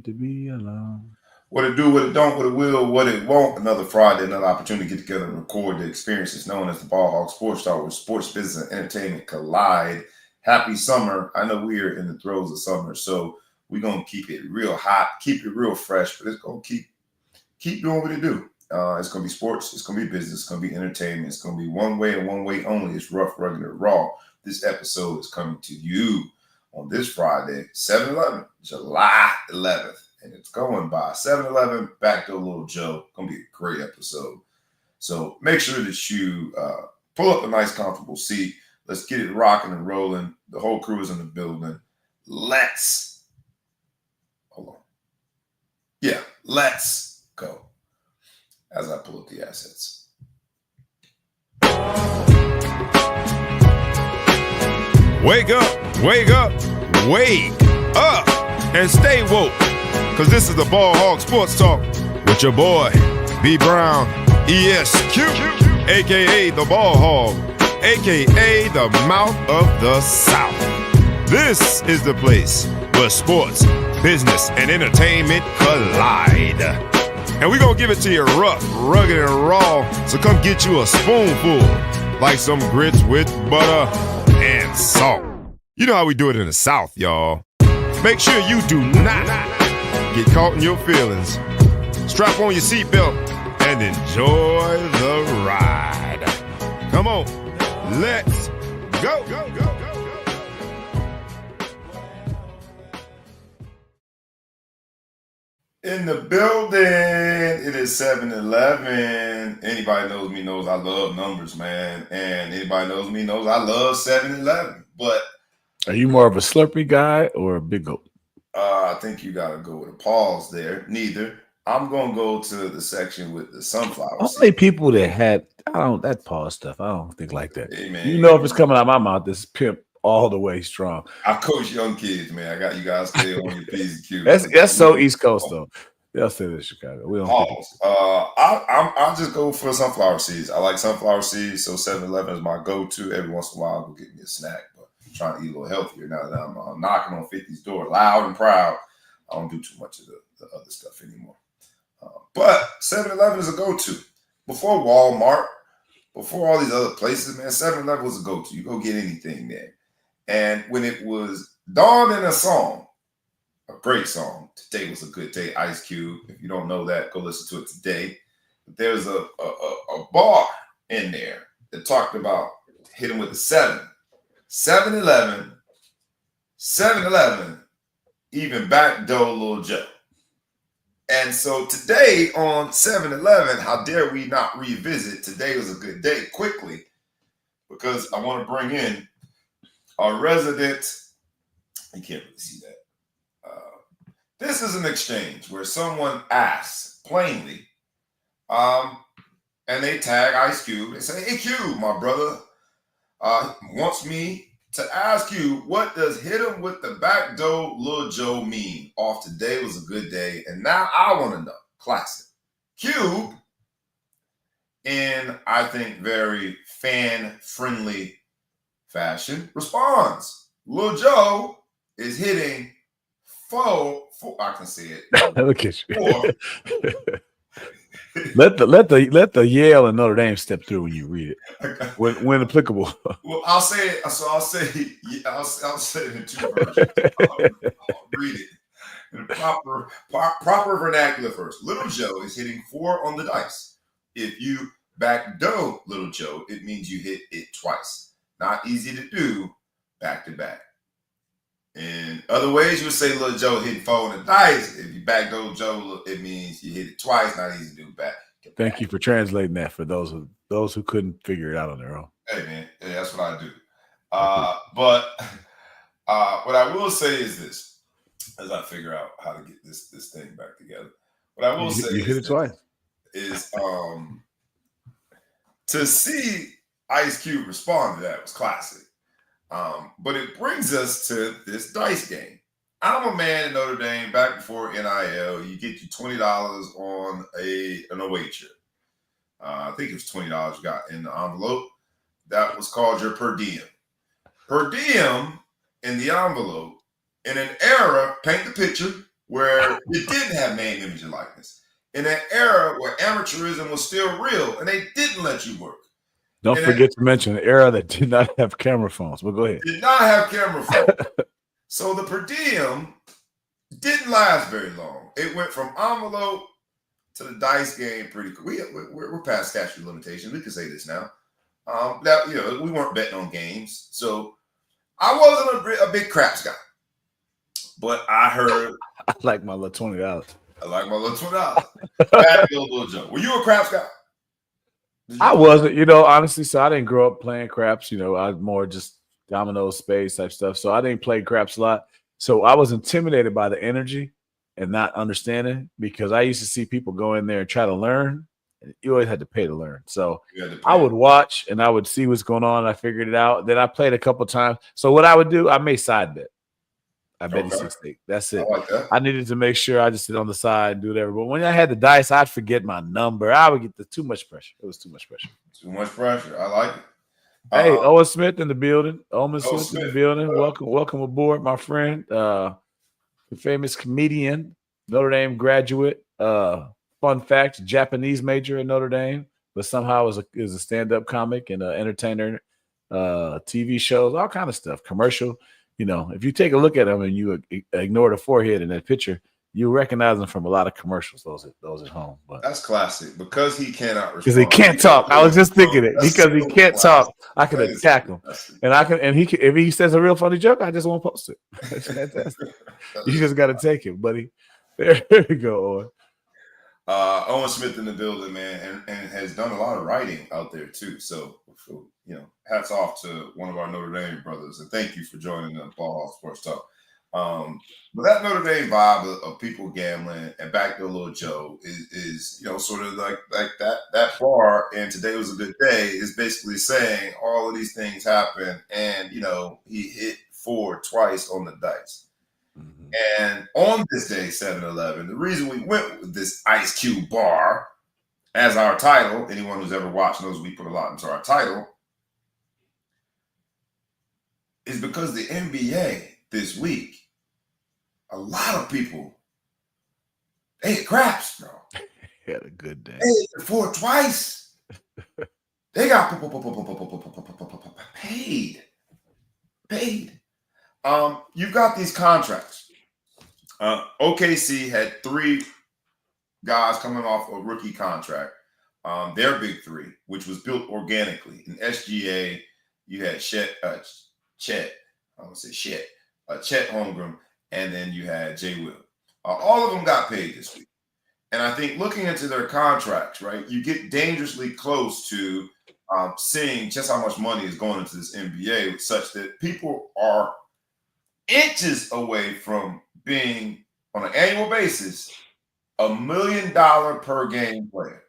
meant to be alone. What it do, what it don't, what it will, what it won't. Another Friday, another opportunity to get together and record the experiences known as the BallHog Sports Talk, where sports, business, and entertainment collide. Happy summer. I know we're in the throes of summer, so we're going to keep it real hot, keep it real fresh, but it's going to keep doing what it do. It's going to be sports. It's going to be business. It's going to be entertainment. It's going to be one way and one way only. It's rough, rugged, and raw. This episode is coming to you on this Friday, 7/11, July 11th. And it's going by 7-Eleven, back to Doe Lil Joe. Going to be a great episode. So make sure that you pull up a nice, comfortable seat. Let's get it rocking and rolling. The whole crew is in the building. Let's go. As I pull up the assets. Wake up, wake up, wake up, and stay woke. Because this is the BallHog Sports Talk with your boy, B. Brown, ESQ, a.k.a. the Ball Hog, a.k.a. the Mouth of the South. This is the place where sports, business, and entertainment collide. And we're going to give it to you rough, rugged, and raw, so come get you a spoonful, like some grits with butter and salt. You know how we do it in the South, y'all. Make sure you do not get caught in your feelings. Strap on your seatbelt and enjoy the ride. Come on, let's go. In the building, it is 7-Eleven. Anybody knows me knows I love numbers, man. And anybody knows me knows I love 7-Eleven. But are you more of a Slurpee guy or a Big Goat? I think you got to go with a pause there. Neither. I'm going to go to the section with the sunflower Only people that had, that pause stuff, I don't think like that. Hey, man, you know, if it's coming out of my mouth, this pimp all the way strong. I coach young kids, man. I got you guys stay on your P's and Q's. That's so East Coast, though. They'll say this Chicago. We don't pause. I'll just go for sunflower seeds. I like sunflower seeds, so 7-Eleven is my go-to. Every once in a while, I'll go get me a snack. Trying to eat a little healthier now that I'm knocking on 50's door loud and proud. I don't do too much of the other stuff anymore. But 7-Eleven is a go-to. Before Walmart, before all these other places, man, 7-Eleven was a go-to. You go get anything there. And when it was dawned in a song, a great song, Today Was a Good Day, Ice Cube. If you don't know that, go listen to it today. But there's a bar in there that talked about hitting with the 7. 7-Eleven, even back Doe Lil Joe. And so today on 7-Eleven, how dare we not revisit Today Was a Good Day quickly, because I want to bring in our resident, you can't really see that. This is an exchange where someone asks plainly, and they tag Ice Cube. They say, hey, Cube, my brother, wants me to ask you, what does hit him with the back door Lil Joe mean? Off Today Was a Good Day. And now I want to know. Classic. Cube, in, I think, very fan-friendly fashion, responds. Lil Joe is hitting four, I can see it. Look at you. Let the Yale and Notre Dame step through when you read it, when applicable. Well, I'll say it. So I'll say it in two versions. I'll read it in proper vernacular first. Little Joe is hitting 4 on the dice. If you back Doe Lil Joe, it means you hit it twice. Not easy to do back to back. In other ways, you would say Lil Joe hitting 4 on the dice. If you back Doe Joe, it means you hit it twice. Not easy to do back. Thank you for translating that for those who couldn't figure it out on their own. Hey man, yeah, that's what I do. But what I will say is this, as I figure out how to get this thing back together. What I will say you hit it twice. Is to see Ice Cube respond to that was classic. But it brings us to this dice game. I'm a man in Notre Dame back before NIL. You get you $20 on an away trip. I think it was $20 you got in the envelope. That was called your per diem. Per diem in the envelope in an era, paint the picture, where it didn't have name, image, and likeness. In an era where amateurism was still real and they didn't let you work. Don't forget to mention an era that did not have camera phones. But go ahead. Did not have camera phones. So the per diem didn't last very long. It went from envelope to the dice game pretty quick. We're past statute of limitations. We can say this now. We weren't betting on games. So I wasn't a big craps guy. But I heard. I like my little $20. I like my little $20. Bad Doe Lil Joe. Were you a craps guy? I wasn't, honestly. So I didn't grow up playing craps. I was more just domino space type stuff. So I didn't play craps a lot. So I was intimidated by the energy and not understanding, because I used to see people go in there and try to learn. And you always had to pay to learn. So I would watch and I would see what's going on. I figured it out. Then I played a couple times. So what I would do, I made side bet. I bet you 6 That's it. I like that. I needed to make sure I just sit on the side and do whatever. But when I had the dice, I'd forget my number. I would get too much pressure. It was too much pressure. Too much pressure. I like it. Hey, Owen Smith in the building. Owen Smith Smith in the building. Welcome aboard, my friend. The famous comedian, Notre Dame graduate. Fun fact: Japanese major at Notre Dame, but somehow is a stand-up comic and an entertainer. TV shows, all kind of stuff. Commercial. If you take a look at him and you ignore the forehead in that picture, you recognize him from a lot of commercials. Those at home, but that's classic because he cannot. Because he can't talk. I was just thinking it. Because he can't talk, I can attack him, and I can. And if he says a real funny joke, I just won't post it. It's fantastic. You just got to take it, buddy. There you go, Owen. Owen Smith in the building, man, and has done a lot of writing out there too. So hats off to one of our Notre Dame brothers, and thank you for joining the Ball Sports Talk. But that Notre Dame vibe of people gambling and back to Lil Joe is sort of like that bar. And today was a good day is basically saying all of these things happen, and he hit 4 twice on the dice. Mm-hmm. And on this day, 7-11, the reason we went with this Ice Cube bar as our title, anyone who's ever watched knows we put a lot into our title, is because the NBA this week, a lot of people, they hit craps, bro. Had a good day. They hit 4 twice. They got paid. You've got these contracts. OKC had 3 guys coming off a rookie contract. Their big 3, which was built organically. In SGA, you had Chet Holmgren, and then you had Jay Will. All of them got paid this week. And I think looking into their contracts, right, you get dangerously close to seeing just how much money is going into this NBA, such that people are inches away from being, on an annual basis, $1 million per game player.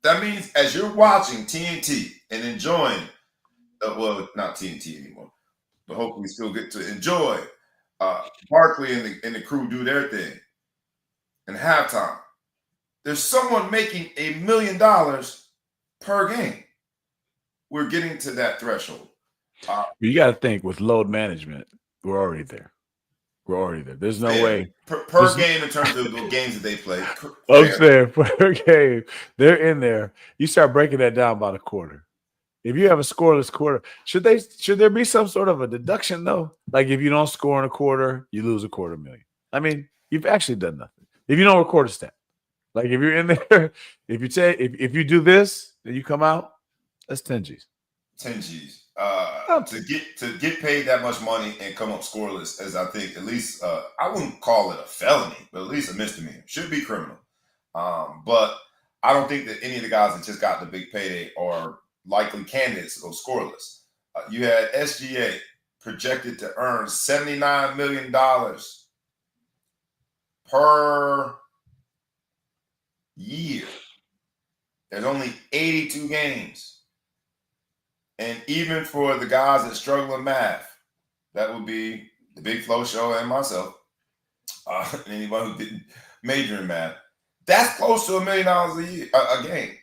That means as you're watching TNT and enjoying, not TNT anymore, but hopefully we still get to enjoy Barkley and the crew do their thing. And halftime, there's someone making $1 million per game. We're getting to that threshold. You got to think with load management, we're already there. There's no way per game in terms of the games that they play. I'm saying per game, they're in there. You start breaking that down by the quarter. If you have a scoreless quarter, should there be some sort of a deduction though? Like if you don't score in a quarter, you lose $250,000. I mean, you've actually done nothing. If you don't record a stat, like if you're in there, if you do this, then you come out, that's 10 G's. 10 G's. To get paid that much money and come up scoreless, as I think at least I wouldn't call it a felony, but at least a misdemeanor. Should be criminal. But I don't think that any of the guys that just got the big payday are likely candidates to go scoreless. You had SGA projected to earn $79 million per year. There's only 82 games. And even for the guys that struggle in math, that would be the Big Flow Show and myself, anybody who didn't major in math, that's close to $1 million a game.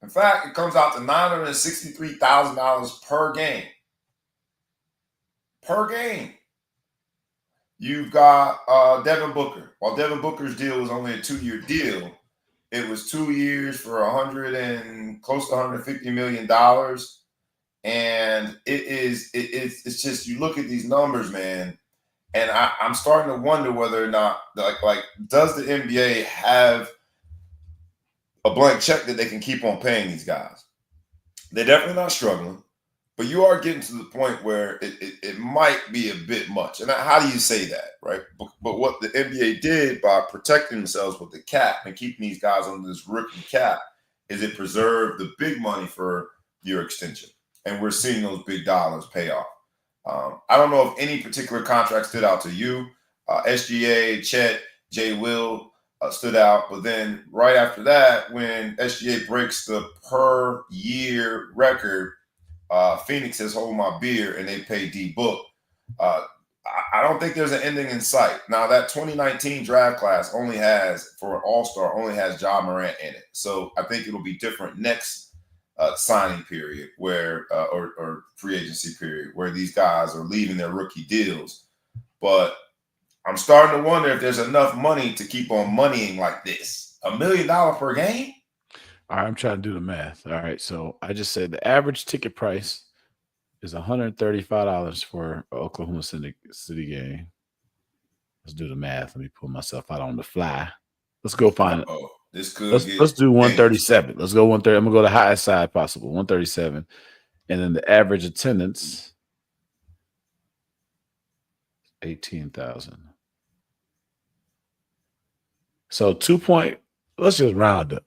In fact, it comes out to $963,000 per game. Per game. You've got Devin Booker. While Devin Booker's deal was only a 2-year deal, it was 2 years for close to $150 million. And it's just, you look at these numbers, man, and I'm starting to wonder whether or not, like, does the NBA have a blank check that they can keep on paying these guys? They're definitely not struggling, but you are getting to the point where it might be a bit much. And how do you say that, right? But what the NBA did by protecting themselves with the cap and keeping these guys under this rookie cap is it preserved the big money for your extension. And we're seeing those big dollars pay off. I don't know if any particular contract stood out to you. SGA, Chet, J. Will stood out. But then right after that, when SGA breaks the per year record, Phoenix says, hold my beer, and they pay D Book. I don't think there's an ending in sight. Now, that 2019 draft class only has, for an all-star, only has Ja Morant in it. So I think it'll be different next signing period where or free agency period where these guys are leaving their rookie deals. But I'm starting to wonder if there's enough money to keep on moneying like this. $1 million per game? All right, I'm trying to do the math. All right, so I just said the average ticket price is $135 for an Oklahoma City game. Let's do the math. Let me pull myself out on the fly. Let's go find it. This could let's do 137. Let's go 130. I'm gonna go the highest side possible, 137, and then the average attendance 18,000. So let's just round up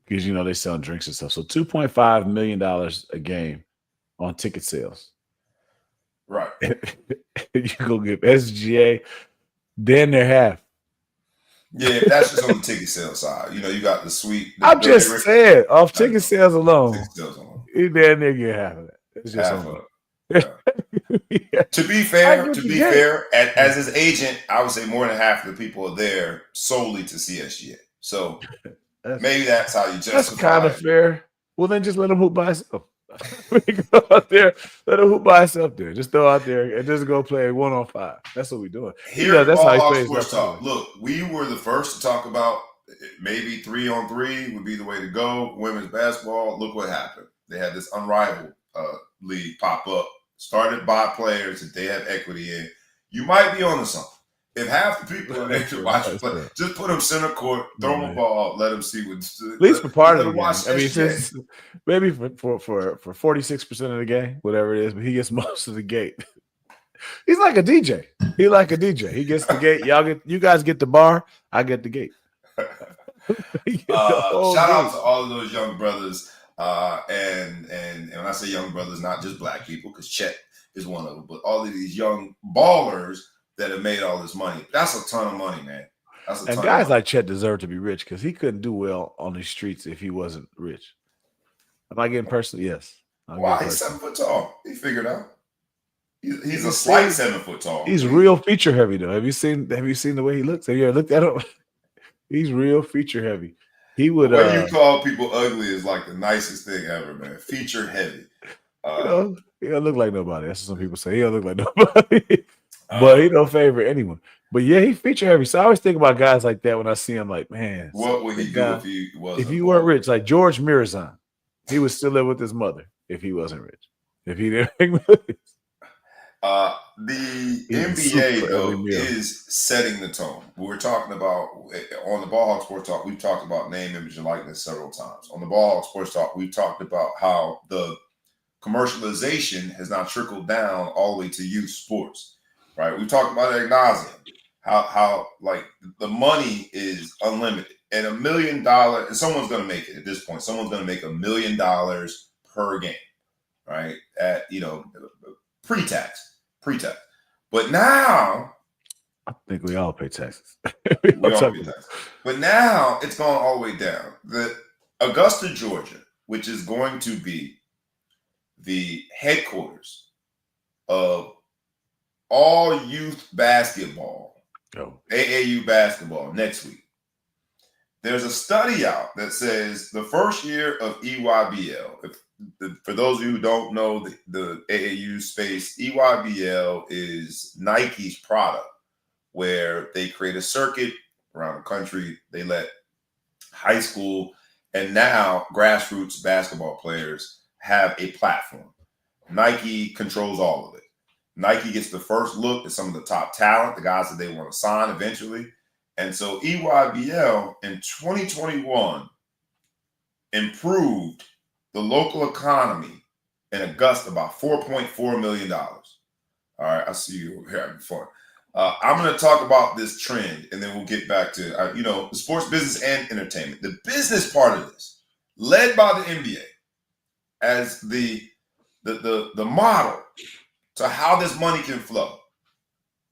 because they sell drinks and stuff. So $2.5 million a game on ticket sales. Right. You go give SGA then they're half. Yeah, that's just on the ticket sales side. You got the suite. I'm just saying, off ticket sales alone, you damn near get half of that. It's just half of it. Yeah. To be fair, as his agent, I would say more than half of the people are there solely to see SGA. So maybe that's how you justify. That's kind of fair. Well, then just let him hoop by himself. Go out there, let him hoop by himself there. Just throw out there and just go play 1-on-5. That's what we're doing. That's how he plays. Talk. Look, we were the first to talk about maybe 3-on-3 would be the way to go. Women's basketball. Look what happened. They had this unrivaled league pop up, started by players that they have equity in. You might be on to something. If half the people are there to watch it play, just put them center court, throw them a ball, let them see what. At least for part of the game. I mean, maybe for 46% of the game, whatever it is, but he gets most of the gate. He's like a DJ. He gets the gate. You guys get the bar. I get the gate. Shout out to all of those young brothers. And when I say young brothers, not just black people, because Chet is one of them, but all of these young ballers that have made all this money. That's a ton of money, man. And guys like Chet deserve to be rich because he couldn't do well on these streets if he wasn't rich. Am I getting personal? Yes. Why? He's 7 foot tall. He figured out. He's a slight 7 foot tall. He's real feature heavy though. Have you seen the way he looks? Have you ever looked at him? He's real feature heavy. He would. The way you call people ugly is like the nicest thing ever, man. Feature heavy. He don't look like nobody. That's what some people say. He don't look like nobody. But he don't favor anyone. But yeah, he feature heavy. So I always think about guys like that when I see him. Like, man, what would he do if he weren't rich? Like George Mirazan, he would still live with his mother if he wasn't rich. If he didn't make millions. The NBA though is setting the tone. We're talking about on the Ball Sports Talk. We've talked about name, image, and likeness several times. On the Ball Sports Talk, we've talked about how the commercialization has now trickled down all the way to youth sports. Right, we talked about ad nauseum, how like the money is unlimited, and $1 million, and someone's going to make it at this point. Someone's going to make $1 million per game, right? At pre-tax. But now, I think we all pay taxes. we all pay taxes. But now it's gone all the way down. The Augusta, Georgia, which is going to be the headquarters of all youth basketball, AAU basketball next week. There's a study out that says the first year of EYBL, for those of you who don't know the AAU space, EYBL is Nike's product where they create a circuit around the country. They let high school and now grassroots basketball players have a platform. Nike controls all of it. Nike gets the first look at some of the top talent, the guys that they want to sign eventually. And so EYBL in 2021 improved the local economy in Augusta by $4.4 million. All right, I see you over here having fun. I'm going to talk about this trend, and then we'll get back to, the sports business and entertainment. The business part of this, led by the NBA as the model to how this money can flow.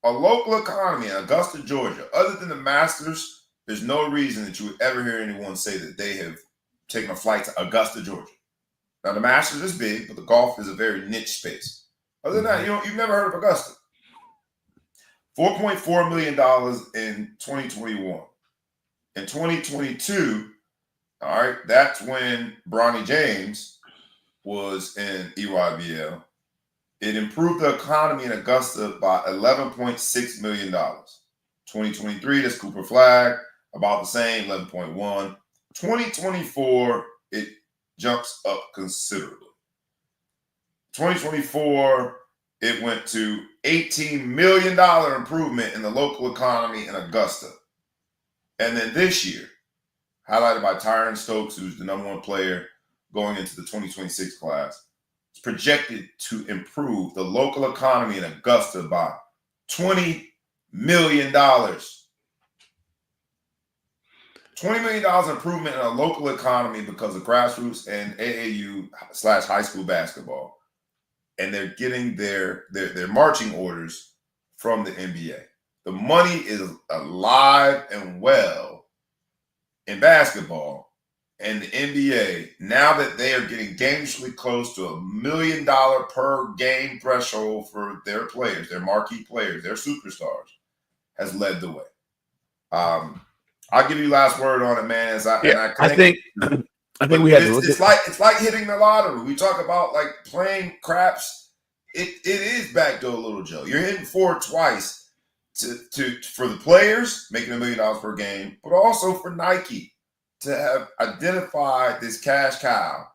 A local economy in Augusta, Georgia, other than the Masters, there's no reason that you would ever hear anyone say that they have taken a flight to Augusta, Georgia. Now, the Masters is big, but the golf is a very niche space. Other than that, you've never heard of Augusta. $4.4 million in 2021. In 2022, all right, that's when Bronny James was in EYBL. It improved the economy in Augusta by $11.6 million. 2023, that's Cooper Flagg, about the same, 11.1. 2024, it jumps up considerably. 2024, it went to $18 million improvement in the local economy in Augusta. And then this year, highlighted by Tyron Stokes, who's the #1 player going into the 2026 class, it's projected to improve the local economy in Augusta by $20 million. $20 million improvement in a local economy because of grassroots and AAU/high school basketball. And they're getting their marching orders from the NBA. The money is alive and well in basketball. And the NBA, now that they are getting dangerously close to $1 million per game threshold for their players, their marquee players, their superstars, has led the way. I'll give you last word on it, man. I think we had to look it's like hitting the lottery. We talk about like playing craps. It is back Doe Lil Joe. You're hitting forward twice for the players, making $1 million per game, but also for Nike to have identified this cash cow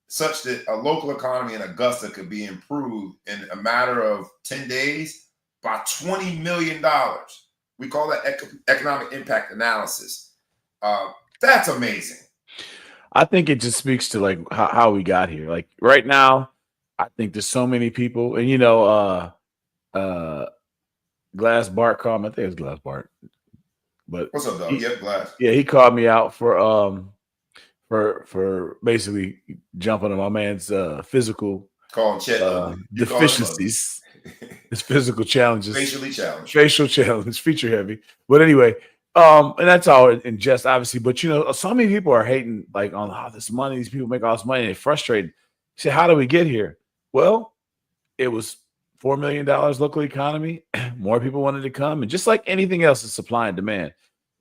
such that a local economy in Augusta could be improved in a matter of 10 days by $20 million. We call that economic impact analysis. That's amazing. I think it just speaks to like how we got here. Like right now, I think there's so many people, and Glass Bart called me. I think it was Glass Bart. But what's up, dog? Yep, Glass. Yeah, he called me out for basically jumping on my man's physical deficiencies, his physical challenges, facial challenge, feature heavy. But anyway, and that's all in jest, obviously. But so many people are hating like on how this money, these people make all this money, and they're frustrated. You say, how do we get here? Well, it was $4 million local economy. More people wanted to come, and just like anything else, is supply and demand.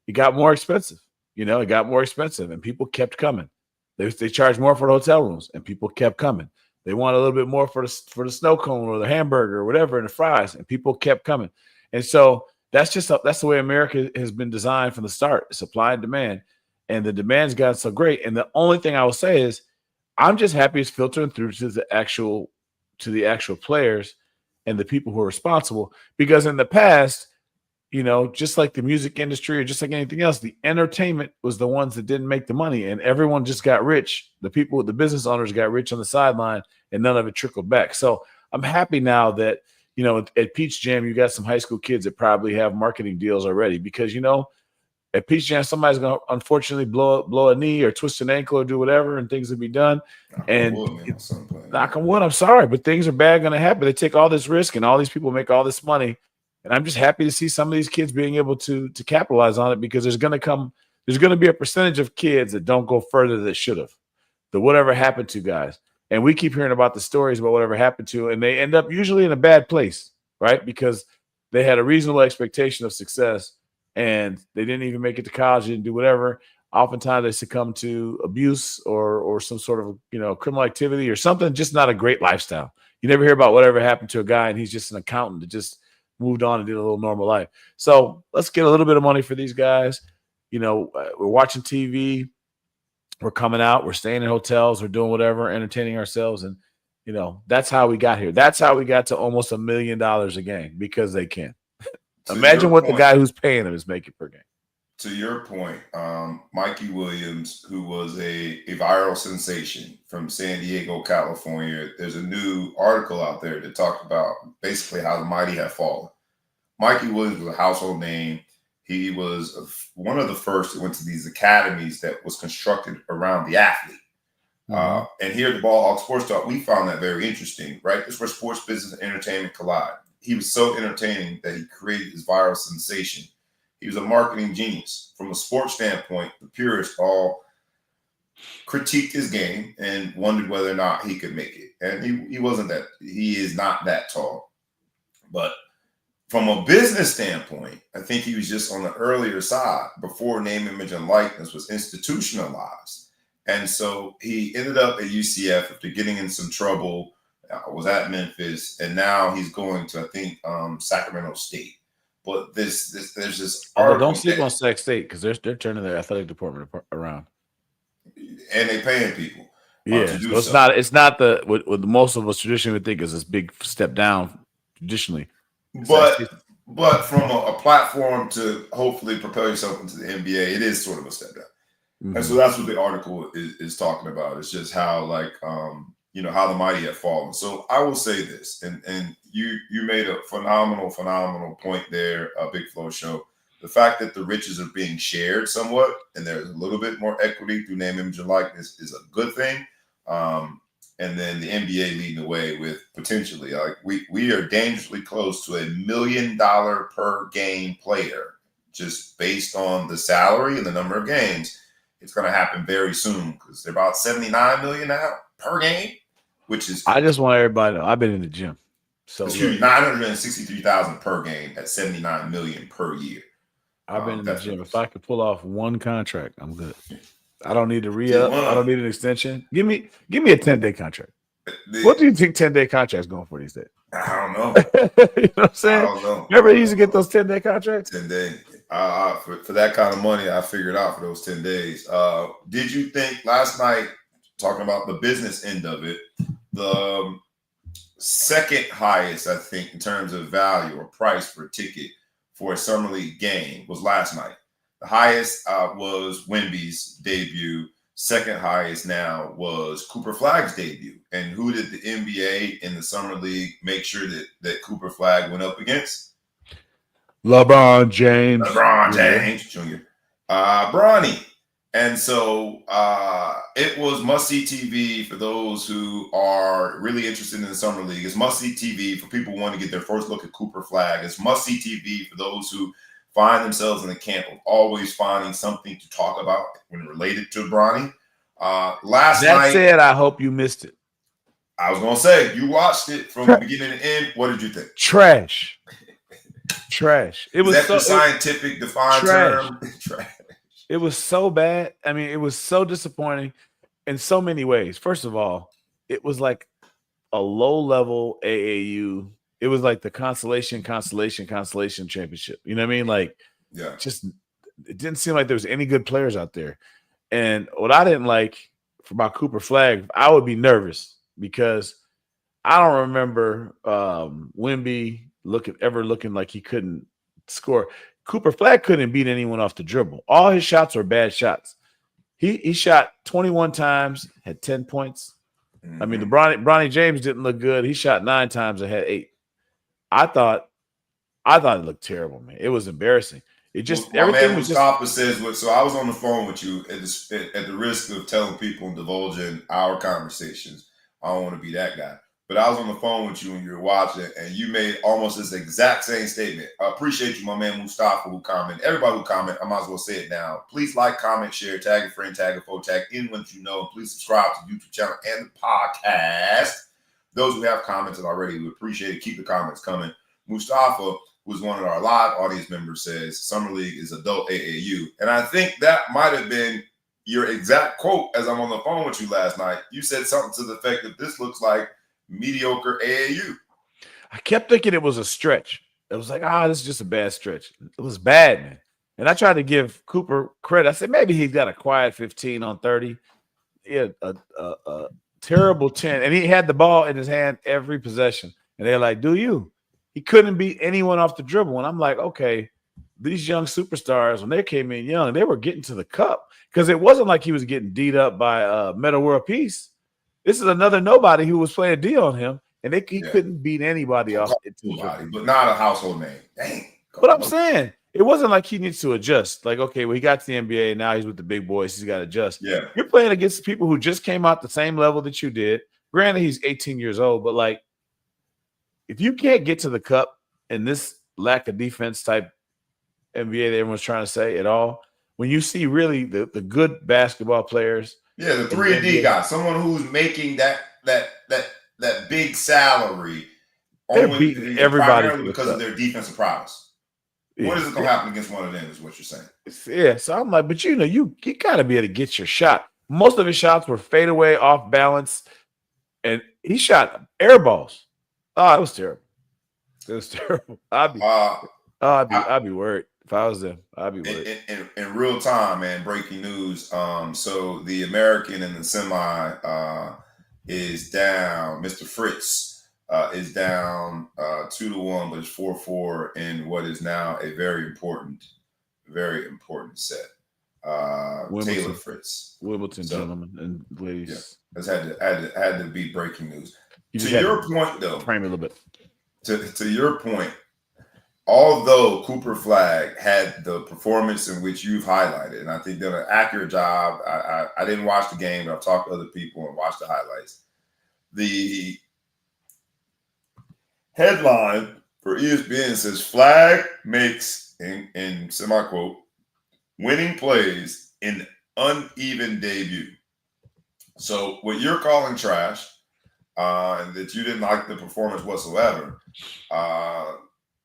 It got more expensive. It got more expensive, and people kept coming. They charged more for the hotel rooms, and people kept coming. They want a little bit more for the snow cone or the hamburger or whatever, and the fries, and people kept coming. And so that's the way America has been designed from the start: supply and demand. And the demand's gotten so great. And the only thing I will say is, I'm just happy it's filtering through to the actual players and the people who are responsible, because in the past, just like the music industry or just like anything else, the entertainment was the ones that didn't make the money, and everyone just got rich. The business owners got rich on the sideline, and none of it trickled back. So I'm happy now that, at Peach Jam, you got some high school kids that probably have marketing deals already, because, at Peach Jam, somebody's going to unfortunately blow a knee or twist an ankle or do whatever, and things will be done. Knock on wood, I'm sorry, but things are bad going to happen. They take all this risk, and all these people make all this money. And I'm just happy to see some of these kids being able to capitalize on it, because there's going to be a percentage of kids that don't go further that should have. The whatever happened to guys. And we keep hearing about the stories about whatever happened to, and they end up usually in a bad place, right? Because they had a reasonable expectation of success, and they didn't even make it to college, didn't do whatever. Oftentimes they succumb to abuse or some sort of criminal activity or something, just not a great lifestyle. You never hear about whatever happened to a guy and he's just an accountant that just moved on and did a little normal life. So let's get a little bit of money for these guys. We're watching TV. We're coming out. We're staying in hotels. We're doing whatever, entertaining ourselves. And, that's how we got here. That's how we got to almost $1 million a game because they can. Imagine what the guy who's paying them is making per game. To your point, Mikey Williams, who was a viral sensation from San Diego, California, there's a new article out there that talked about basically how the mighty have fallen. Mikey Williams was a household name. He was one of the first that went to these academies that was constructed around the athlete. And here at the BallHog Sports Talk, we found that very interesting, right? This is where sports, business, and entertainment collide. He was so entertaining that he created this viral sensation. He was a marketing genius. From a sports standpoint, the purists all critiqued his game and wondered whether or not he could make it. And he is not that tall. But from a business standpoint, I think he was just on the earlier side before name, image, and likeness was institutionalized. And so he ended up at UCF after getting in some trouble, was at Memphis, and now he's going to, I think, Sacramento State. But there's this article. Don't sleep on Sac State because they're turning their athletic department around, and they paying people. Yeah, to do so it's not what most of us traditionally would think is this big step down traditionally. But from a platform to hopefully propel yourself into the NBA, it is sort of a step down. Mm-hmm. And so that's what the article is talking about. It's just how how the mighty have fallen. So I will say this, and you made a phenomenal point there, Big Flow Show. The fact that the riches are being shared somewhat, and there's a little bit more equity through name, image, and likeness is a good thing. And then the NBA leading the way with potentially, we are dangerously close to $1 million per game player, just based on the salary and the number of games. It's going to happen very soon because they're about $79 million now per game, which is. I just want everybody to know I've been in the gym. So $963,000 per game at $79 million per year. I've been in the gym. If I could pull off one contract, I'm good. I don't need to re-up. I don't need an extension. Give me a 10-day contract. What do you think 10-day contracts going for these days? I don't know. You know what I'm saying? I don't know. Remember he used to get those 10-day contracts? 10 days. For that kind of money, I figured out for those 10 days. Did you think last night, talking about the business end of it, the second highest, I think, in terms of value or price for a ticket for a Summer League game was last night? The highest was Wemby's debut. Second highest now was Cooper Flagg's debut. And who did the NBA in the Summer League make sure that Cooper Flagg went up against? LeBron James Jr. Bronny. And so it was must-see TV for those who are really interested in the Summer League. It's must-see TV for people who want to get their first look at Cooper Flagg. It's must-see TV for those who find themselves in the camp of always finding something to talk about when related to Bronny. Last night. That said, I hope you missed it. I was going to say, you watched it from the beginning to end. What did you think? Trash. It was the scientific defined term. Trash. It was so bad. I mean, it was so disappointing in so many ways. First of all, it was like a low-level AAU. It was like the consolation championship. You know what I mean? Like, yeah, just it didn't seem like there was any good players out there. And what I didn't like about Cooper Flagg, I would be nervous because I don't remember Wemby looking like he couldn't score. Cooper Flagg couldn't beat anyone off the dribble. All his shots were bad shots. He shot 21 times, had 10 points. Mm-hmm. I mean, the Bronny James didn't look good. He shot 9 times and had 8. I thought it looked terrible, man. It was embarrassing. It just everything was Mustafa says. So I was on the phone with you at the risk of telling people and divulging our conversations. I don't want to be that guy. But I was on the phone with you when you were watching, and you made almost this exact same statement. I appreciate you, my man Mustafa, who commented. Everybody who commented, I might as well say it now. Please like, comment, share, tag a friend, tag a foe, tag anyone that you know. And please subscribe to the YouTube channel and the podcast. Those who have commented already, we appreciate it. Keep the comments coming. Mustafa, who's one of our live audience members, says Summer League is adult AAU. And I think that might have been your exact quote as I'm on the phone with you last night. You said something to the effect that this looks like mediocre AAU. I kept thinking it was a stretch. it was like, this is just a bad stretch. It was bad, man. And I tried to give Cooper credit. I said maybe he's got a quiet 15 on 30. He had a terrible 10, and he had the ball in his hand every possession. And they're like, "Do you?" He couldn't beat anyone off the dribble. And I'm like, okay, these young superstars, when they came in young, they were getting to the cup because it wasn't like he was getting beat up by Meta World Peace. This is another nobody who was playing D on him, and he couldn't beat anybody off. Nobody, but not a household name. Dang. But I'm saying it wasn't like he needs to adjust. Like, okay, well, he got to the NBA. Now he's with the big boys. He's got to adjust. Yeah. You're playing against people who just came out the same level that you did. Granted, he's 18 years old, but like, if you can't get to the cup in this lack of defense type NBA that everyone's trying to say at all, when you see really the good basketball players. Yeah, the 3-and-D guy, someone who's making that big salary only everybody because of their defensive prowess. Yeah. When is it going to happen against one of them is what you're saying. Yeah, so I'm like, but you got to be able to get your shot. Most of his shots were fadeaway, off balance, and he shot air balls. Oh, it was terrible. It was terrible. I'd be worried. If I was them, I'd be worried. In real time, man, breaking news. So the American in the semi is down. Mr. Fritz is down 2-1, but it's 4-4 in what is now a very important set. Taylor Fritz. Wimbledon, gentlemen and ladies. Yeah, had to be breaking news. To your point, though, frame a little bit. To your point, although Cooper Flagg had the performance in which you've highlighted, and I think done an accurate job. I didn't watch the game, but I've talked to other people and watched the highlights. The headline for ESPN says Flagg makes, in semi-quote, winning plays in uneven debut. So what you're calling trash, and that you didn't like the performance whatsoever,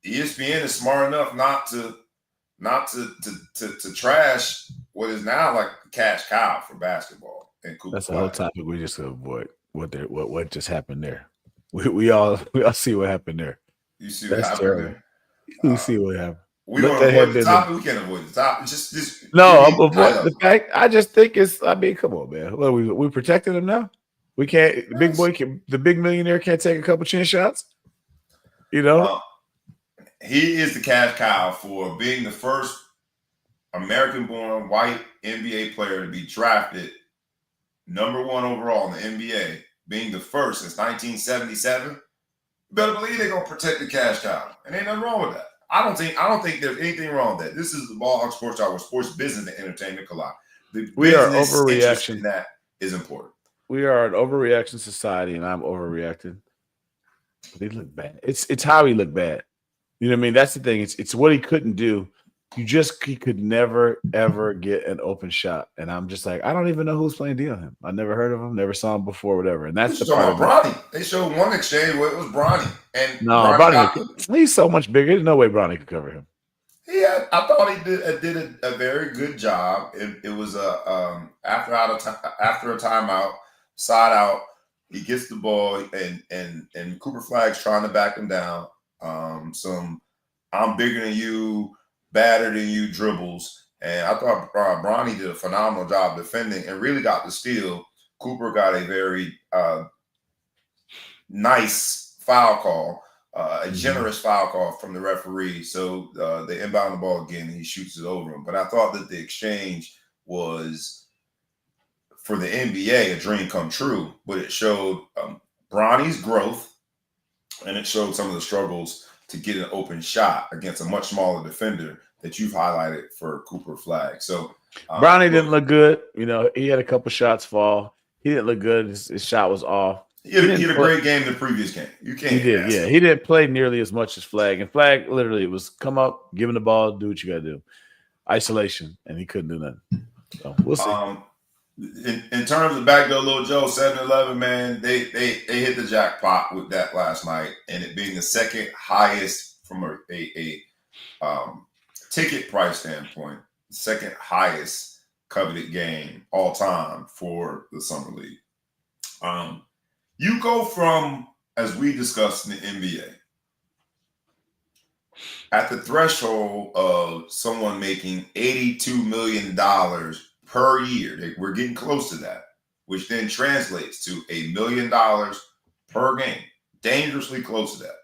ESPN is smart enough not to trash what is now like the cash cow for basketball. And Cooper That's the whole topic we just avoid. What just happened there? We all see what happened there. You see what happened there? You see what happened. We don't avoid the topic. We can't avoid the topic. Just no. Avoid the fact. I just think it's. I mean, come on, man. What are we protecting him now? We can't. The big boy, the big millionaire, can't take a couple chin shots. You know. He is the cash cow for being the first American-born white NBA player to be drafted #1 overall in the NBA, being the first since 1977. You better believe they're gonna protect the cash cow, and ain't nothing wrong with that. I don't think there's anything wrong with that. This is the BallHog Sports Talk, where sports, business, and entertainment collide. We are overreaction. That is important. We are an overreaction society, and I'm overreacting. But he looked bad. It's how he looked bad. You know what I mean? That's the thing. It's what he couldn't do. He could never, ever get an open shot. And I'm just like, I don't even know who's playing D on him. I never heard of him, never saw him before, whatever. And that's the part. Bronny. They showed one exchange where it was Bronny. And no, Bronny, he's so much bigger. There's no way Bronny could cover him. Yeah, I thought he did a very good job. It was after a timeout, side out. He gets the ball, and Cooper Flagg's trying to back him down. Some I'm bigger than you, badder than you dribbles. And I thought Bronny did a phenomenal job defending and really got the steal. Cooper got a very nice foul call, a generous foul call from the referee. So they inbound the ball again, and he shoots it over him. But I thought that the exchange was, for the NBA, a dream come true. But it showed Bronny's growth, and it showed some of the struggles to get an open shot against a much smaller defender that you've highlighted for Cooper Flagg. So Bronny didn't look good. You know, he had a couple shots fall. He didn't look good. His shot was off. He had a great game in the previous game. You can't. He did, yeah. He didn't play nearly as much as Flagg. And Flagg, literally, it was come up, give him the ball, do what you got to do. Isolation, and he couldn't do nothing. So we'll see. In terms of back Doe Lil Joe, 7-11, man, they hit the jackpot with that last night, and it being the second highest from a ticket price standpoint, second highest coveted game all time for the Summer League. You go from, as we discussed in the NBA, at the threshold of someone making $82 million per year. We're getting close to that, which then translates to $1 million per game. Dangerously close to that.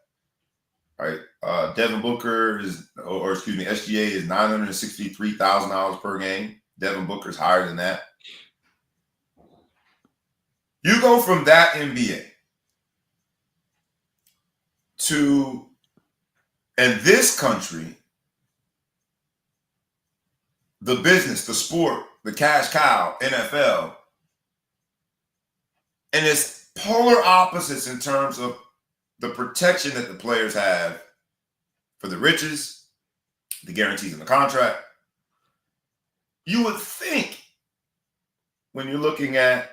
Right? Devin Booker SGA is $963,000 per game. Devin Booker's higher than that. You go from that NBA to, in this country, the business, the sport, the cash cow, NFL, and it's polar opposites in terms of the protection that the players have for the riches, the guarantees in the contract. You would think, when you're looking at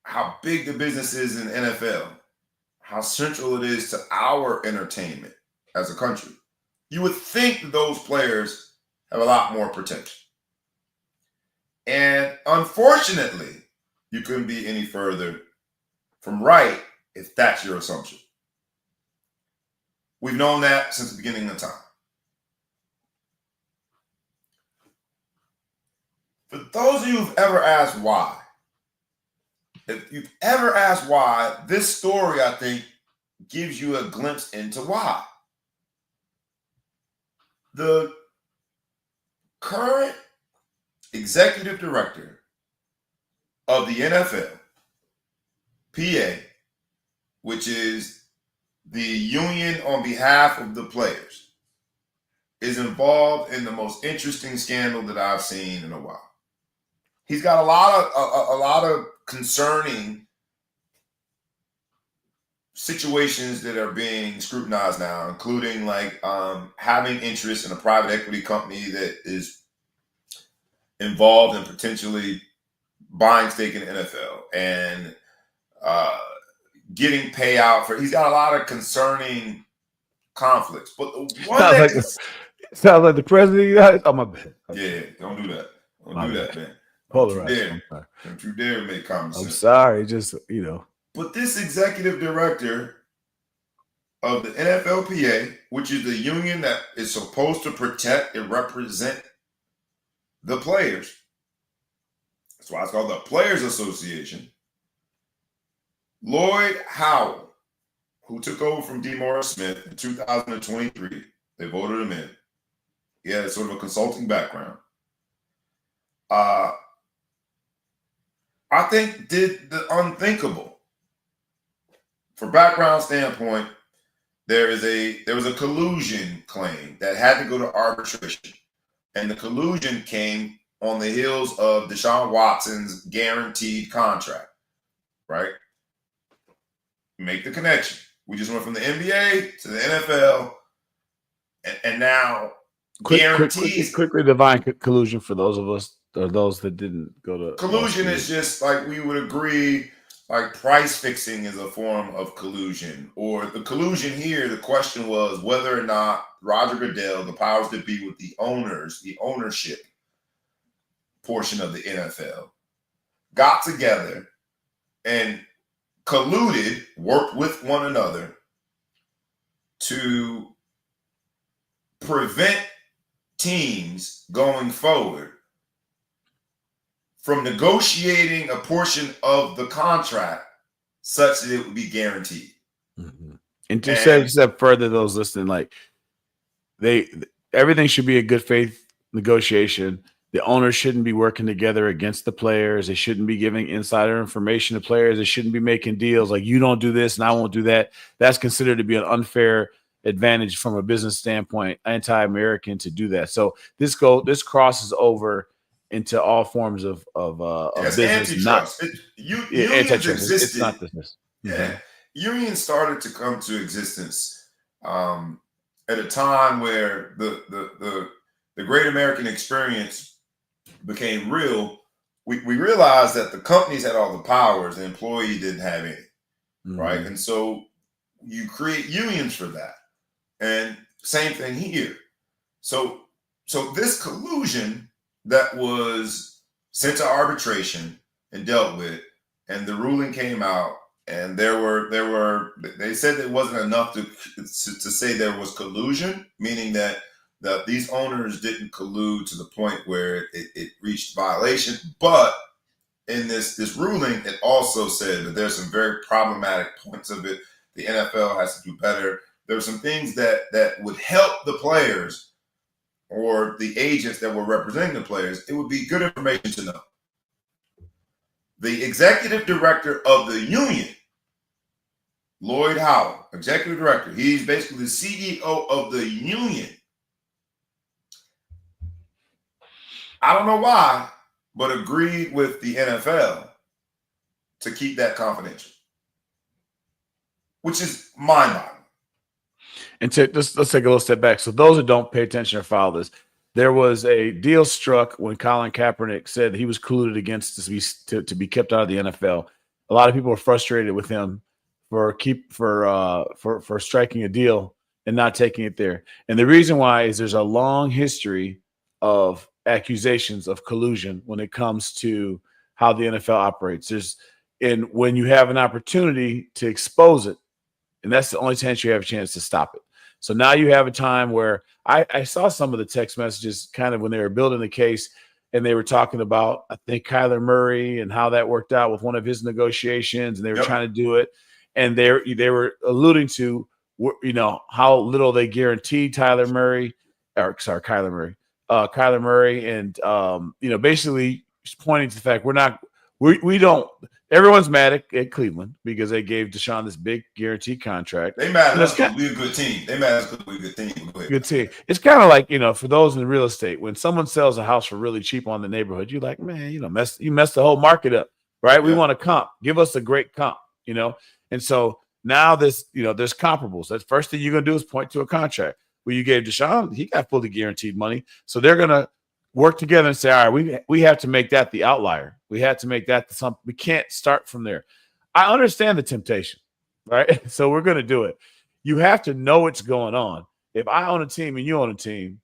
how big the business is in the NFL, how central it is to our entertainment as a country, you would think that those players have a lot more protection. And unfortunately, you couldn't be any further from right if that's your assumption. We've known that since the beginning of time. For those of you who've ever asked why, if you've ever asked why, this story, I think, gives you a glimpse into why. The current executive director of the NFLPA, which is the union on behalf of the players, is involved in the most interesting scandal that I've seen in a while. He's got a lot of concerning situations that are being scrutinized now, including having interest in a private equity company that is involved in potentially buying stake in the NFL and getting payout for. He's got a lot of concerning conflicts. But the one sounds like the president of the United States. Oh, my bad. Yeah, don't do that. Don't do that, man. Polarized. Don't you dare make comments. I'm sorry. Just, But this executive director of the NFLPA, which is the union that is supposed to protect and represent the players, that's why it's called the Players Association, Lloyd Howell, who took over from DeMaurice Smith in 2023, they voted him in. He had sort of a consulting background. I think did the unthinkable. For background standpoint, there was a collusion claim that had to go to arbitration, and the collusion came on the heels of Deshaun Watson's guaranteed contract. Right? Make the connection. We just went from the NBA to the NFL, and now guarantees. Quickly define collusion for those of us or those that didn't go to. Collusion is just like we would agree, like price fixing is a form of collusion. Or the collusion here, the question was whether or not Roger Goodell, the powers that be with the owners, the ownership portion of the NFL, got together and colluded, worked with one another to prevent teams going forward from negotiating a portion of the contract such that it would be guaranteed. Mm-hmm. And to step further, those listening, everything should be a good faith negotiation. The owners shouldn't be working together against the players. They shouldn't be giving insider information to players. They shouldn't be making deals like you don't do this and I won't do that. That's considered to be an unfair advantage from a business standpoint, anti-American to do that. So this crosses over into all forms of business. Antitrust. Unions existed. It's not business. Yeah. Mm-hmm. Unions started to come to existence at a time where the great American experience became real. We realized that the companies had all the powers, the employee didn't have any, mm-hmm. right? And so you create unions for that. And same thing here. So this collusion that was sent to arbitration and dealt with, and the ruling came out And they said it wasn't enough to say there was collusion, meaning that these owners didn't collude to the point where it reached violation. But in this ruling, it also said that there's some very problematic points of it. The NFL has to do better. There were some things that would help the players or the agents that were representing the players. It would be good information to know. The executive director of the union, Lloyd Howell, executive director, he's basically the CEO of the union. I don't know why, but agreed with the NFL to keep that confidential, which is mind-boggling. And let's take a little step back. So those who don't pay attention or follow this, there was a deal struck when Colin Kaepernick said he was colluded against to be kept out of the NFL. A lot of people were frustrated with him for striking a deal and not taking it there. And the reason why is there's a long history of accusations of collusion when it comes to how the NFL operates. And when you have an opportunity to expose it, and that's the only chance you have a chance to stop it. So now you have a time where I saw some of the text messages kind of when they were building the case, and they were talking about, I think, Kyler Murray and how that worked out with one of his negotiations, and they were trying to do it. And they were alluding to, how little they guaranteed Kyler Murray, and, basically pointing to the fact we don't. Everyone's mad at Cleveland because they gave Deshaun this big guaranteed contract. They mad at us because we're a good team. They mad at us because we're a good team. Good team. It's kind of like, for those in real estate, when someone sells a house for really cheap on the neighborhood, you're like, man, you messed the whole market up, right? Yeah. We want a comp. Give us a great comp, And so now there's comparables. That's first thing you're going to do is point to a contract. Well, you gave Deshaun, he got fully guaranteed money. So they're going to work together and say, all right, we have to make that the outlier. We have to make that something. We can't start from there. I understand the temptation, right? So we're going to do it. You have to know what's going on. If I own a team and you own a team,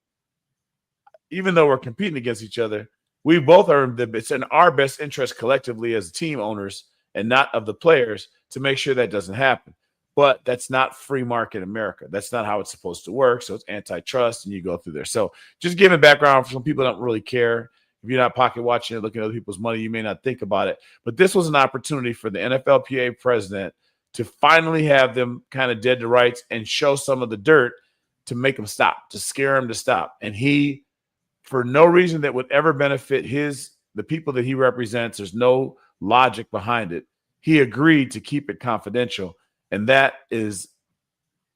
even though we're competing against each other, we both are it's in our best interest collectively as team owners and not of the players to make sure that doesn't happen. But that's not free market America. That's not how it's supposed to work. So it's antitrust, and you go through there. So just giving background for some people that don't really care. If you're not pocket watching and looking at other people's money, you may not think about it. But this was an opportunity for the NFLPA president to finally have them kind of dead to rights and show some of the dirt to make them stop, to scare them to stop. And he, for no reason that would ever benefit the people that he represents, there's no logic behind it, he agreed to keep it confidential. And that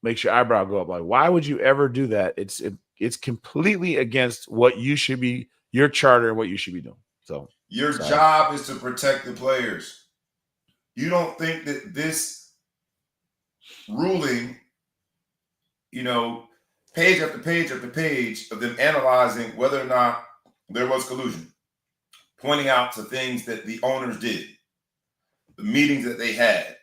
makes your eyebrow go up. Like, why would you ever do that? It's completely against what you should be, your charter, and what you should be doing. So your job is to protect the players. You don't think that this ruling, page after page after page of them analyzing whether or not there was collusion, pointing out to things that the owners did, the meetings that they had,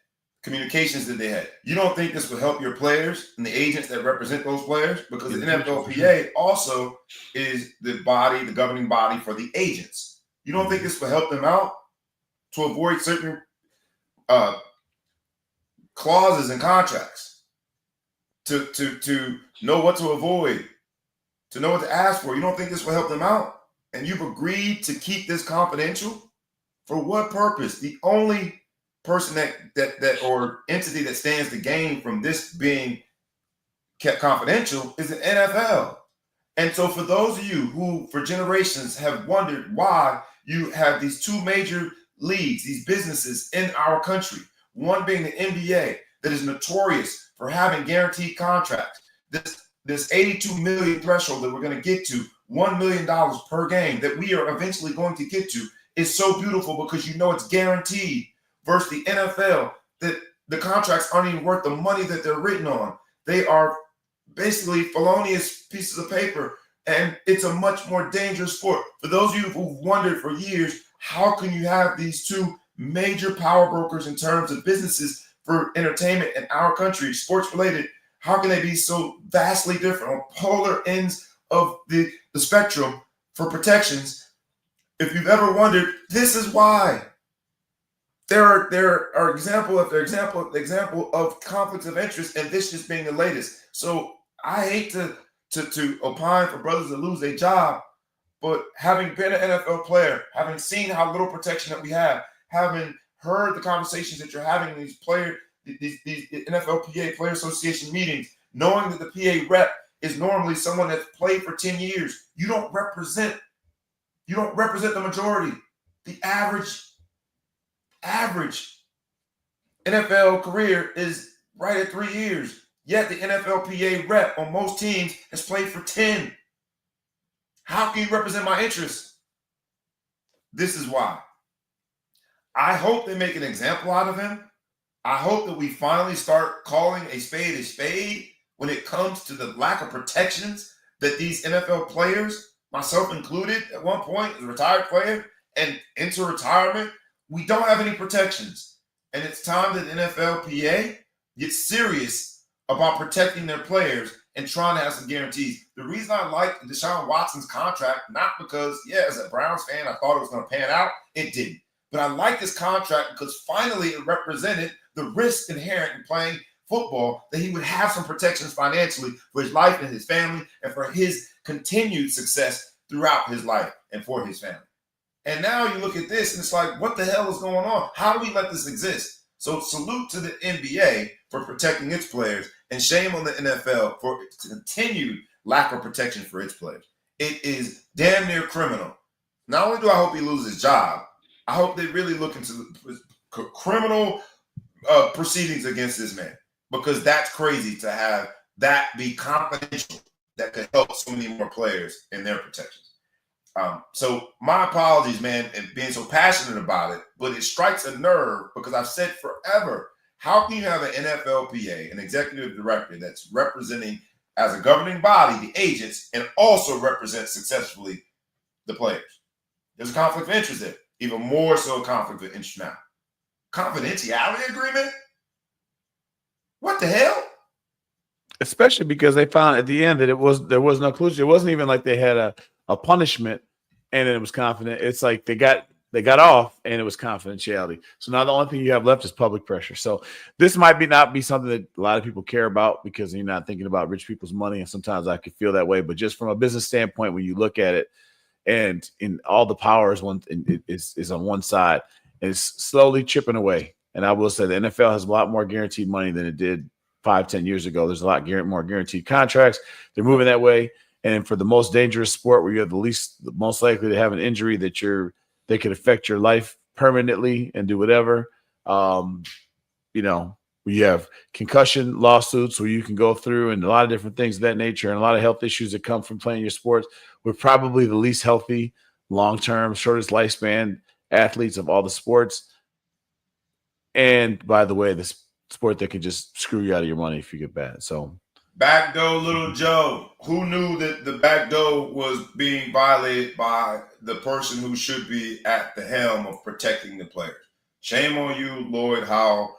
communications that they had. You don't think this will help your players and the agents that represent those players? Because the NFLPA also is the governing body for the agents. You don't think this will help them out to avoid certain clauses and contracts, to know what to avoid, to know what to ask for? You don't think this will help them out? And you've agreed to keep this confidential? For what purpose? The only person that or entity that stands to gain from this being kept confidential is the NFL. And so for those of you who for generations have wondered why you have these two major leagues, these businesses in our country, one being the NBA that is notorious for having guaranteed contracts, this 82 million threshold that we're going to get to, $1 million per game that we are eventually going to get to, is so beautiful because it's guaranteed. Versus the NFL, that the contracts aren't even worth the money that they're written on. They are basically felonious pieces of paper, and it's a much more dangerous sport. For those of you who've wondered for years, how can you have these two major power brokers in terms of businesses for entertainment in our country, sports related, how can they be so vastly different on polar ends of the spectrum for protections? If you've ever wondered, this is why. there are example of conflicts of interest, and this just being the latest. So I hate to opine for brothers that lose their job, but having been an NFL player, having seen how little protection that we have, having heard the conversations that you're having in these NFLPA Player Association meetings, knowing that the PA rep is normally someone that's played for 10 years, you don't represent the majority. The average NFL career is right at 3 years. Yet the NFLPA rep on most teams has played for 10. How can you represent my interests? This is why. I hope they make an example out of him. I hope that we finally start calling a spade when it comes to the lack of protections that these NFL players, myself included, at one point, as a retired player and into retirement, we don't have any protections. And it's time that the NFLPA gets serious about protecting their players and trying to have some guarantees. The reason I like Deshaun Watson's contract, not because, as a Browns fan, I thought it was going to pan out. It didn't. But I like this contract because finally it represented the risk inherent in playing football, that he would have some protections financially for his life and his family and for his continued success throughout his life and for his family. And now you look at this and it's like, what the hell is going on? How do we let this exist? So salute to the NBA for protecting its players, and shame on the NFL for its continued lack of protection for its players. It is damn near criminal. Not only do I hope he loses his job, I hope they really look into criminal proceedings against this man, because that's crazy to have that be confidential that could help so many more players in their protections. So my apologies, man, and being so passionate about it, but it strikes a nerve because I've said forever, how can you have an NFLPA, an executive director that's representing as a governing body the agents and also represent successfully the players? There's a conflict of interest there, even more so a conflict of interest now. Confidentiality agreement? What the hell? Especially because they found at the end that there was no collusion. It wasn't even like they had a punishment and then it was confident. It's like they got off and it was confidentiality. So now the only thing you have left is public pressure. So this might not be something that a lot of people care about because you're not thinking about rich people's money. And sometimes I could feel that way. But just from a business standpoint, when you look at it, and in all the power is on one side, and it's slowly chipping away. And I will say the NFL has a lot more guaranteed money than it did 5-10 years ago. There's a lot more guaranteed contracts. They're moving that way. And for the most dangerous sport where you're the most likely to have an injury that could affect your life permanently and do whatever, we have concussion lawsuits where you can go through and a lot of different things of that nature and a lot of health issues that come from playing your sports. We're probably the least healthy, long-term, shortest lifespan athletes of all the sports. And by the way, the sport that can just screw you out of your money if you get bad. So back Doe Lil Joe. Who knew that the back door was being violated by the person who should be at the helm of protecting the players? Shame on you, Lloyd Howell,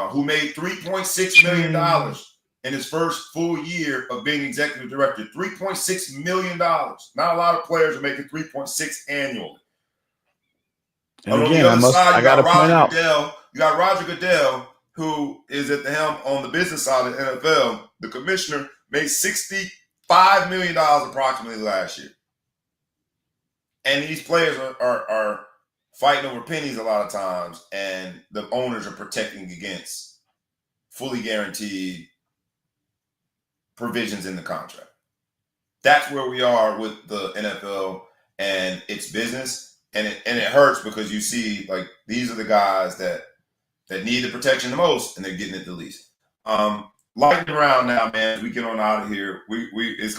who made $3.6 million in his first full year of being executive director. $3.6 million. Not a lot of players are making $3.6 annually. And again, I got to point out. You got Roger Goodell, who is at the helm on the business side of the NFL. The commissioner made $65 million approximately last year. And these players are fighting over pennies a lot of times, and the owners are protecting against fully guaranteed provisions in the contract. That's where we are with the NFL and its business, and it hurts because you see, like, these are the guys that need the protection the most, and they're getting it the least. Lightning round now, man. As we get on out of here, it's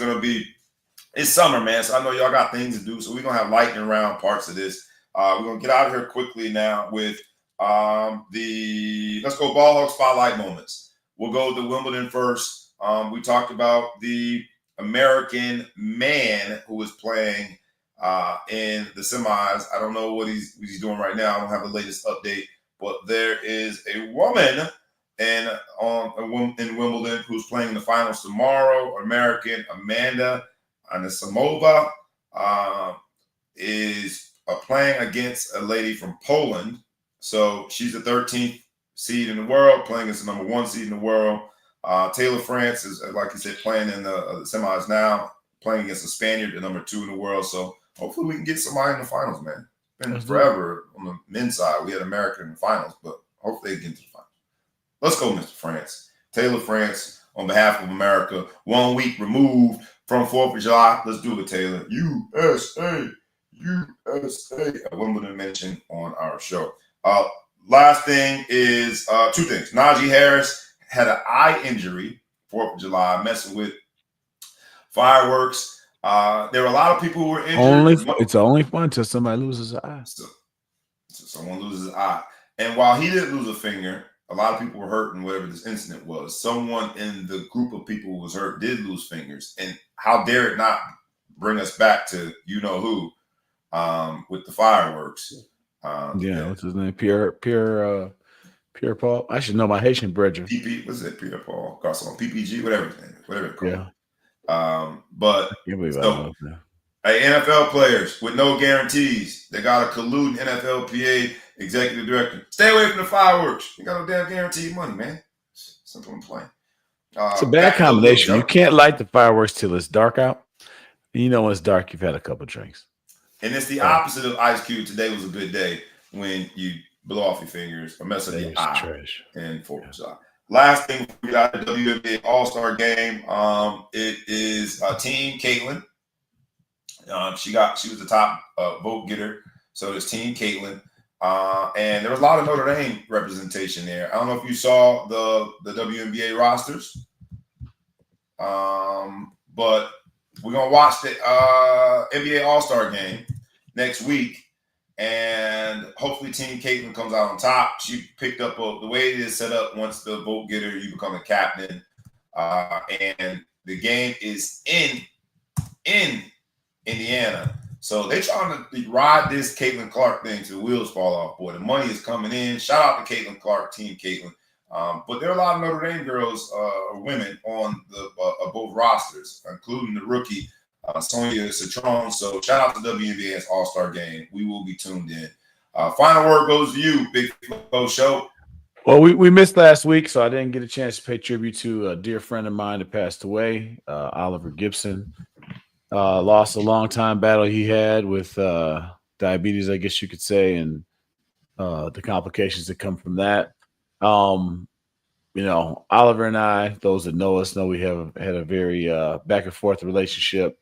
summer, man. So I know y'all got things to do, so we're gonna have lightning round parts of this. We're gonna get out of here quickly now with let's go ball hog spotlight moments. We'll go to Wimbledon first. We talked about the American man who was playing in the semis. I don't know what he's doing right now. I don't have the latest update, but there is a woman in Wimbledon who's playing in the finals tomorrow. American Amanda Anisimova is playing against a lady from Poland So she's the 13th seed in the world, playing against the number 1 seed in the world. Taylor France is, like you said, playing in the semis now, playing against a Spaniard, the number 2 in the world. So hopefully we can get somebody in the finals, man. It's been forever on the men's side. We had America in the finals, but hopefully they get to the finals. Let's go, Mr. France. Taylor France, on behalf of America, 1 week removed from 4th of July. Let's do it, Taylor. USA. A Wimbledon mention on our show. Last thing is 2 things. Najee Harris had an eye injury 4th of July, messing with fireworks. There were a lot of people who were injured. It's only fun until somebody loses an eye. So someone loses an eye. And while he didn't lose a finger, a lot of people were hurt in whatever this incident was. Someone in the group of people who was hurt did lose fingers. And how dare it not bring us back to you-know-who with the fireworks. What's his name? Pierre Paul. I should know my Haitian brethren. What's it? Pierre Paul Garçon, PPG, whatever his name is, whatever it's called. Yeah. But hey, NFL players with no guarantees, they got to collude NFLPA executive director. Stay away from the fireworks. You got no damn guaranteed money, man. Simple and plain. It's a bad combination. You can't light the fireworks till it's dark out. You know when it's dark, you've had a couple drinks. And it's the opposite of Ice Cube. Today was a good day when you blow off your fingers or mess up your eye. Trash. And 4th of July. Last thing we got the WNBA All-Star game. It is Team Caitlin. She was the top vote getter. So it's Team Caitlin. And there was a lot of Notre Dame representation there. I don't know if you saw the WNBA rosters. But we're going to watch the NBA All-Star game next week. And hopefully Team Caitlin comes out on top. She picked up the way it is set up. Once the vote getter, you become a captain. And the game is in Indiana. So they're trying to ride this Caitlin Clark thing till the wheels fall off, boy. The money is coming in. Shout out to Caitlin Clark, Team Caitlin. But there are a lot of Notre Dame girls or women on both rosters, including the rookie Sonia Citron. So shout out to WNBA's All-Star game. We will be tuned in. Final word goes to you, Big Flo Show. Well, we missed last week, so I didn't get a chance to pay tribute to a dear friend of mine that passed away, Oliver Gibson. Lost a long-time battle he had with diabetes, I guess you could say, and the complications that come from that. Oliver and I, those that know us know we have had a very back and forth relationship.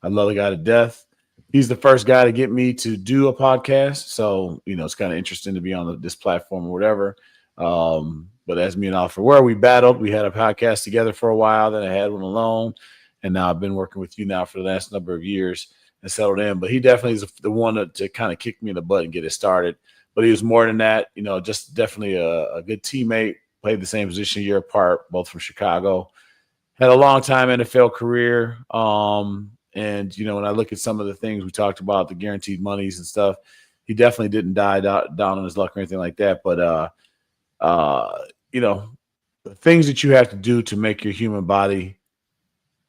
I love the guy to death. He's the first guy to get me to do a podcast. So, it's kind of interesting to be on this platform or whatever. But as me and Oliver were, we battled. We had a podcast together for a while. Then I had one alone. And now I've been working with you now for the last number of years and settled in. But he definitely is the one to kind of kick me in the butt and get it started. But he was more than that, just definitely a good teammate. Played the same position a year apart, both from Chicago. Had a long time NFL career. And, when I look at some of the things we talked about, the guaranteed monies and stuff, he definitely didn't die down on his luck or anything like that. But, the things that you have to do to make your human body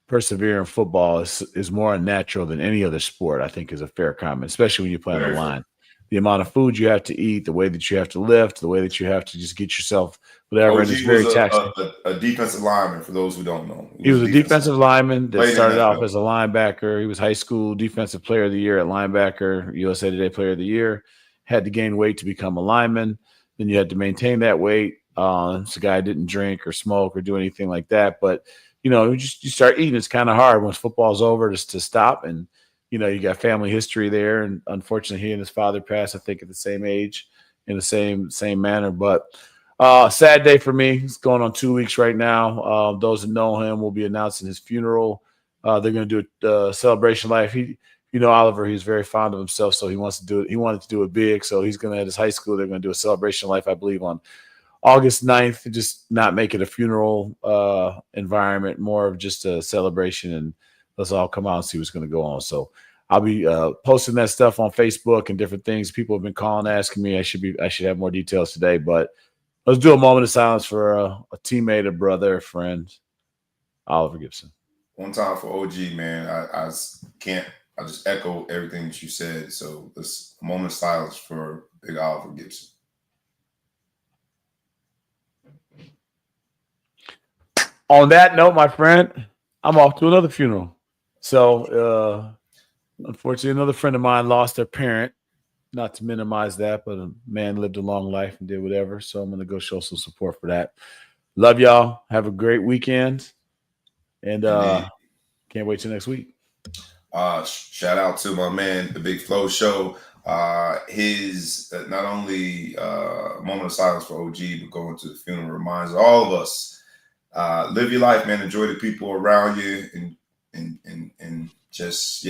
persevere in football is more unnatural than any other sport, I think is a fair comment, especially when you play on the line. The amount of food you have to eat, the way that you have to lift, the way that you have to just get yourself whatever. OG and it's very taxing. A defensive lineman, for those who don't know. He was a defensive lineman that started off as a linebacker. He was high school defensive player of the year at linebacker, USA Today player of the year. Had to gain weight to become a lineman. Then you had to maintain that weight. This guy didn't drink or smoke or do anything like that. But, you start eating. It's kind of hard once football's over to stop. And, you got family history there. And unfortunately, he and his father passed, I think, at the same age in the same manner. But sad day for me. It's going on 2 weeks right now. Those that know him will be announcing his funeral. They're going to do a celebration life. Oliver, he's very fond of himself, so he wants to do it. He wanted to do it big. So he's going to, at his high school, they're going to do a celebration life, I believe, on August 9th, just not make it a funeral environment, more of just a celebration, and let's all come out and see what's going to go on. So I'll be posting that stuff on Facebook and different things. People have been calling, asking me. I should have more details today, but let's do a moment of silence for a teammate, a brother, a friend, Oliver Gibson. One time for OG, man. I just echo everything that you said. So this moment of silence for Big Oliver Gibson. On that note, my friend, I'm off to another funeral. So, unfortunately, another friend of mine lost their parent. Not to minimize that, but a man lived a long life and did whatever. So I'm going to go show some support for that. Love y'all. Have a great weekend. And can't wait till next week. Shout out to my man, the Big Flow Show. His not only moment of silence for OG, but going to the funeral reminds all of us, live your life, man. Enjoy the people around you, and just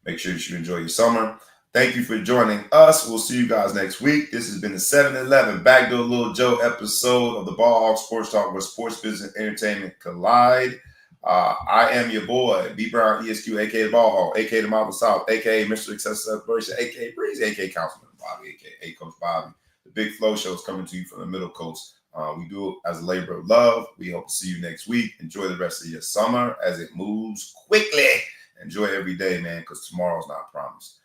make sure you enjoy your summer. Thank you for joining us. We'll see you guys next week. This has been the 7-11 Back Doe Lil Joe episode of the Ball Hog Sports Talk, where sports, business, and entertainment collide. I am your boy, B Brown ESQ, aka Ball Hog, aka the Marble South, aka Mr. Success Celebration, aka Breezy, aka Councilman Bobby, aka Coach Bobby. The Big Flow Show is coming to you from the Middle Coast. We do it as a labor of love. We hope to see you next week. Enjoy the rest of your summer as it moves quickly. Enjoy every day, man, because tomorrow's not promised.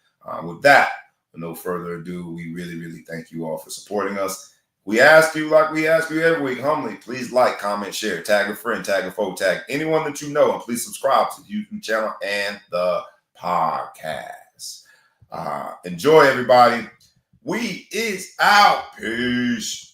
With that, with no further ado, we really, really thank you all for supporting us. We ask you, like we ask you every week, humbly, please like, comment, share, tag a friend, tag a foe, tag anyone that you know, and please subscribe to the YouTube channel and the podcast. Enjoy, everybody. We is out. Peace.